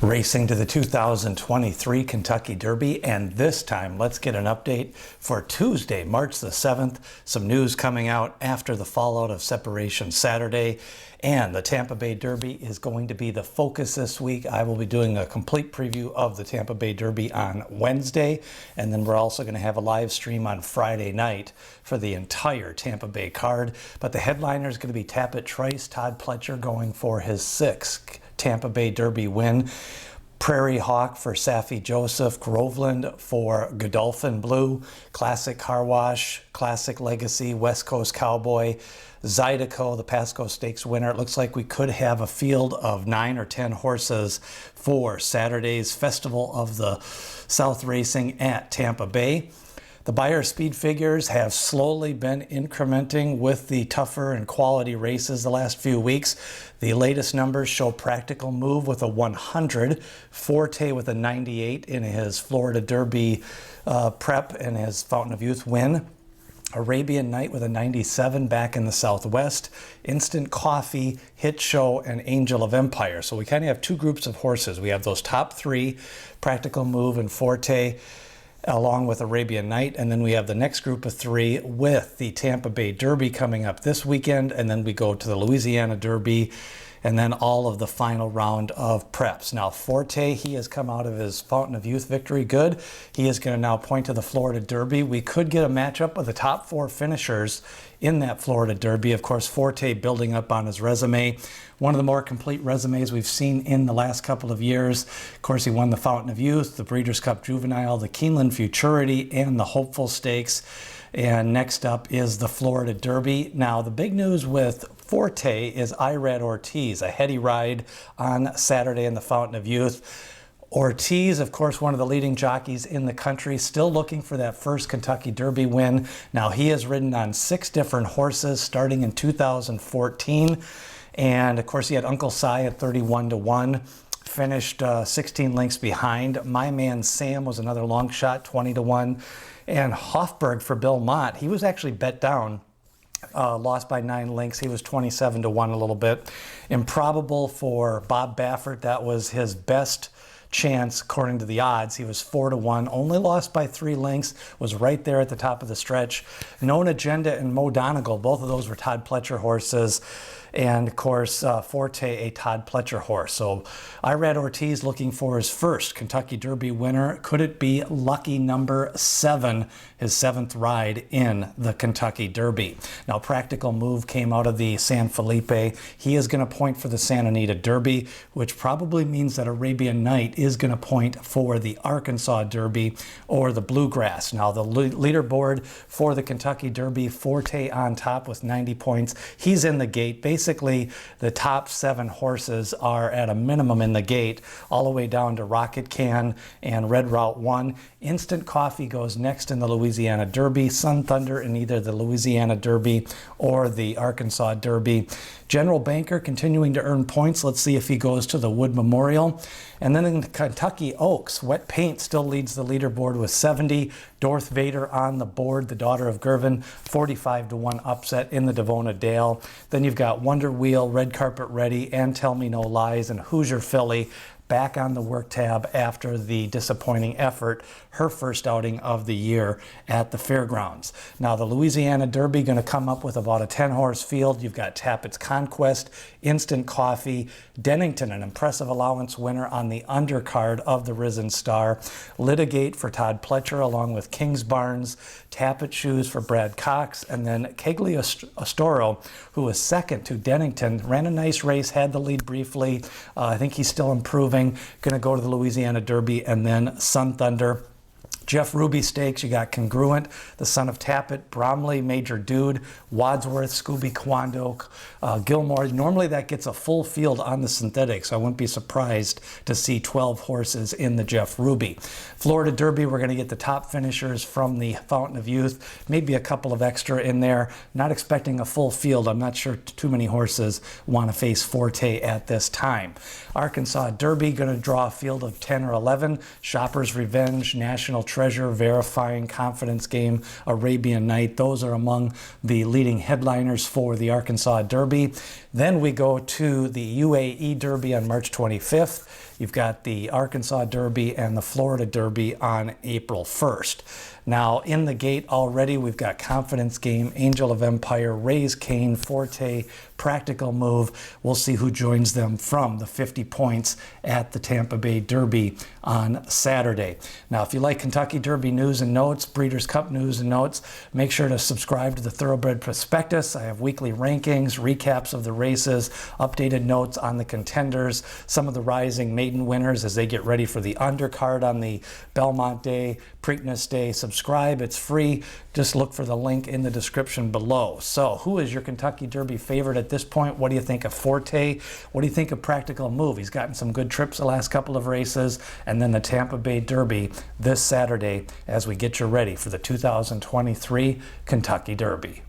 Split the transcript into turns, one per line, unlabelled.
Racing to the 2023 Kentucky Derby, and this time let's get an update for Tuesday, March the 7th. Some news coming out after the fallout of Separation Saturday, and the Tampa Bay Derby is going to be the focus this week. I will be doing a complete preview of the Tampa Bay Derby on Wednesday, and then we're also going to have a live stream on Friday night for the entire Tampa Bay card. But the headliner is going to be Tapit Trice, Todd Pletcher going for his 6th Tampa Bay Derby win. Prairie Hawk for Safi Joseph, Groveland for Godolphin Blue, Classic Car Wash, Classic Legacy, West Coast Cowboy, Zydeco, the Pasco Stakes winner. It looks like we could have a field of 9 or 10 horses for Saturday's Festival of the South Racing at Tampa Bay. The Beyer speed figures have slowly been incrementing with the tougher and quality races the last few weeks. The latest numbers show Practical Move with a 100, Forte with a 98 in his Florida Derby prep and his Fountain of Youth win. Arabian Night with a 97 back in the Southwest, Instant Coffee, Hit Show, and Angel of Empire. So we kind of have two groups of horses. We have those top three, Practical Move and Forte, along with Arabian Night, and then we have the next group of three with the Tampa Bay Derby coming up this weekend, and then we go to the Louisiana Derby, and then all of the final round of preps. Now Forte, he has come out of his Fountain of Youth victory good. He is going to now point to the Florida Derby. We could get a matchup of the top 4 finishers in that Florida Derby. Of course, Forte building up on his resume. One of the more complete resumes we've seen in the last couple of years. Of course, he won the Fountain of Youth, the Breeders' Cup Juvenile, the Keeneland Futurity, and the Hopeful Stakes. And next up is the Florida Derby. Now, the big news with Forte is Irad Ortiz, a heady ride on Saturday in the Fountain of Youth. Ortiz, of course, one of the leading jockeys in the country, still looking for that first Kentucky Derby win. Now, he has ridden on 6 different horses starting in 2014. And, of course, he had Uncle Si at 31-1. Finished 16 lengths behind. My Man Sam was another long shot, 20-1. And Hofberg for Bill Mott, he was actually bet down. Lost by 9 lengths. He was 27-1 a little bit. Improbable for Bob Baffert. That was his best chance according to the odds. He was 4-1, only lost by 3 lengths, was right there at the top of the stretch. Known Agenda and Mo Donegal, both of those were Todd Pletcher horses. And of course, Forte, a Todd Pletcher horse. So Irad Ortiz looking for his first Kentucky Derby winner. Could it be lucky number 7, his 7th ride in the Kentucky Derby? Now, Practical Move came out of the San Felipe. He is going to point for the Santa Anita Derby, which probably means that Arabian Night is going to point for the Arkansas Derby or the Bluegrass. Now, the leaderboard for the Kentucky Derby, Forte on top with 90 points. He's in the gate. Basically, the top 7 horses are at a minimum in the gate, all the way down to Rocket Can and Red Route 1. Instant Coffee goes next in the Louisiana Derby. Sun Thunder in either the Louisiana Derby or the Arkansas Derby. General Banker continuing to earn points. Let's see if he goes to the Wood Memorial. And then in the Kentucky Oaks, Wet Paint still leads the leaderboard with 70. Dorth Vader on the board, the daughter of Gervin, 45-1 upset in the Devona Dale. Then you've got Wonder Wheel, Red Carpet Ready, and Tell Me No Lies, and Hoosier Philly back on the work tab after the disappointing effort, her first outing of the year at the fairgrounds. Now, the Louisiana Derby going to come up with about a 10-horse field. You've got Tapit's Conquest, Instant Coffee, Dennington, an impressive allowance winner on the undercard of the Risen Star, Litigate for Todd Pletcher along with Kings Barnes, Tapit Shoes for Brad Cox, and then Cagliostro, who was second to Dennington, ran a nice race, had the lead briefly. I think he's still improving. Going to go to the Louisiana Derby, and then Sun Thunder. Jeff Ruby Stakes, you got Congruent, the son of Tapit, Bromley, Major Dude, Wadsworth, Scooby Quando, Gilmore. Normally that gets a full field on the synthetic, so I wouldn't be surprised to see 12 horses in the Jeff Ruby. Florida Derby, we're going to get the top finishers from the Fountain of Youth, maybe a couple of extra in there. Not expecting a full field. I'm not sure too many horses want to face Forte at this time. Arkansas Derby, going to draw a field of 10 or 11. Shoppers Revenge, National National Treasure, Verifying, Confidence Game, Arabian Night. Those are among the leading headliners for the Arkansas Derby. Then we go to the UAE Derby on March 25th. You've got the Arkansas Derby and the Florida Derby on April 1st. Now, in the gate already, we've got Confidence Game, Angel of Empire, Raise Cane, Forte, Practical Move. We'll see who joins them from the 50 points at the Tampa Bay Derby on Saturday. Now, if you like Kentucky Derby news and notes, Breeders' Cup news and notes, make sure to subscribe to the Thoroughbred Prospectus. I have weekly rankings, recaps of the races, updated notes on the contenders, some of the rising maiden winners as they get ready for the undercard on the Belmont Day, Preakness Day. Subscribe, it's free. Just look for the link in the description below. So, who is your Kentucky Derby favorite at this point? What do you think of Forte? What do you think of Practical Move? He's gotten some good trips the last couple of races. And then the Tampa Bay Derby this Saturday as we get you ready for the 2023 Kentucky Derby.